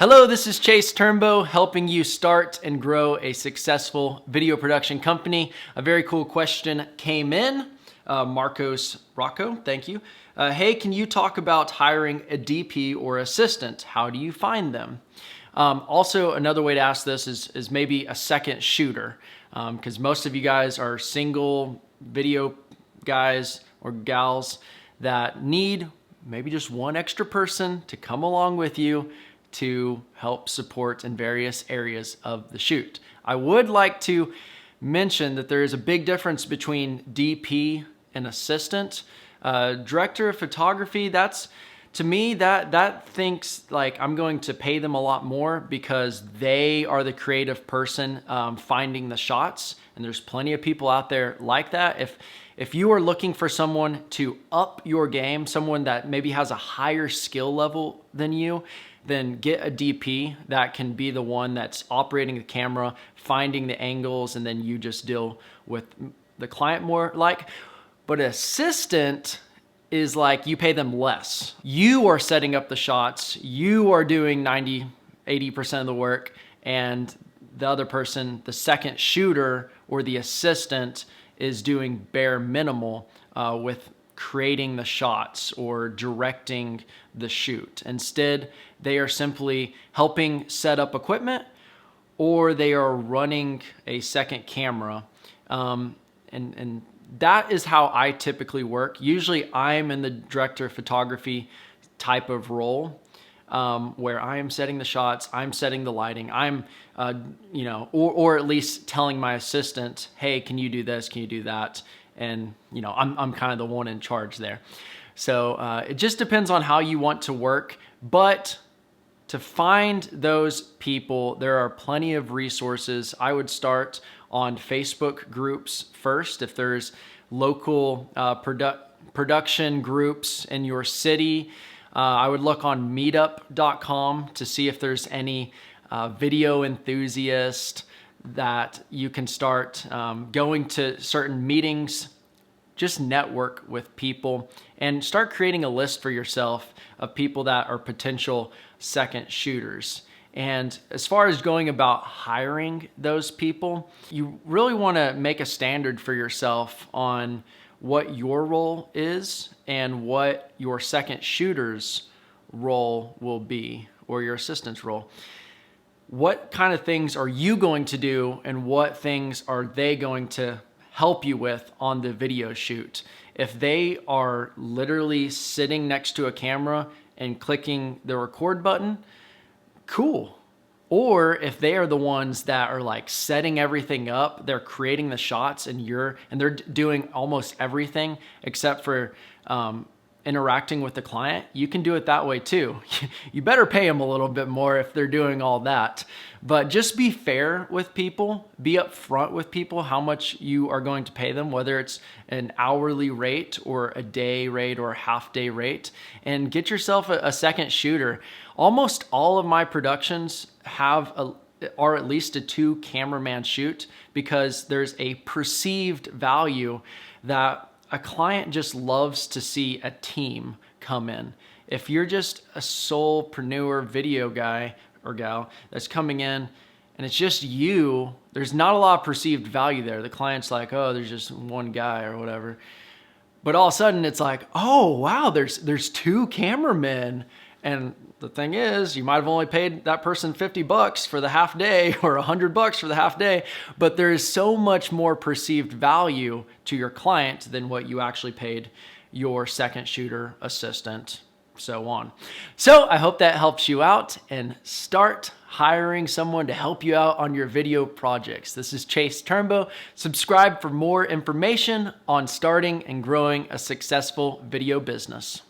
Hello, this is Chase Turnbow, helping you start and grow a successful video production company. A very cool question came in. Marcos Rocco, thank you. Hey, can you talk about hiring a DP or assistant? How do you find them? Also, another way to ask this is maybe a second shooter, because most of you guys are single video guys or gals that need maybe just one extra person to come along with you to help support in various areas of the shoot. I would like to mention that there is a big difference between DP and assistant. Director of photography, that's, to me, that thinks like I'm going to pay them a lot more because they are the creative person finding the shots. And there's plenty of people out there like that. If you are looking for someone to up your game, someone that maybe has a higher skill level than you, then get a DP that can be the one that's operating the camera, finding the angles, and then you just deal with the client more like. But an assistant is like you pay them less. You are setting up the shots, you are doing 90-80% of the work, and the other person, the second shooter or the assistant, is doing bare minimal with creating the shots or directing the shoot. Instead, they are simply helping set up equipment, or they are running a second camera. And that is how I typically work. Usually I'm in the director of photography type of role, where I am setting the shots, I'm setting the lighting, I'm, or at least telling my assistant, hey, can you do this? Can you do that? And, I'm kind of the one in charge there. So it just depends on how you want to work. But to find those people, there are plenty of resources. I would start on Facebook groups first. If there's local production groups in your city, I would look on meetup.com to see if there's any video enthusiast that you can start going to certain meetings. Just network with people and start creating a list for yourself of people that are potential second shooters. And as far as going about hiring those people, you really want to make a standard for yourself on what your role is and what your second shooter's role will be, or your assistant's role. What kind of things are you going to do, and what things are they going to help you with on the video shoot? If they are literally sitting next to a camera and clicking the record button, cool. Or if they are the ones that are like setting everything up, they're creating the shots, and they're doing almost everything except for interacting with the client, you can do it that way too. You better pay them a little bit more if they're doing all that. But just be fair with people, be upfront with people how much you are going to pay them, whether it's an hourly rate or a day rate or a half day rate, and get yourself a second shooter. Almost all of my productions are at least a 2 cameraman shoot, because there's a perceived value that a client just loves to see a team come in. If you're just a solopreneur video guy or gal that's coming in and it's just you, there's not a lot of perceived value there. The client's like, oh, there's just one guy or whatever. But all of a sudden it's like, oh, wow, there's 2 cameramen. And the thing is, you might have only paid that person $50 for the half day or $100 for the half day, but there is so much more perceived value to your client than what you actually paid your second shooter, assistant, so on. So I hope that helps you out, and start hiring someone to help you out on your video projects. This is Chase Turnbow. Subscribe for more information on starting and growing a successful video business.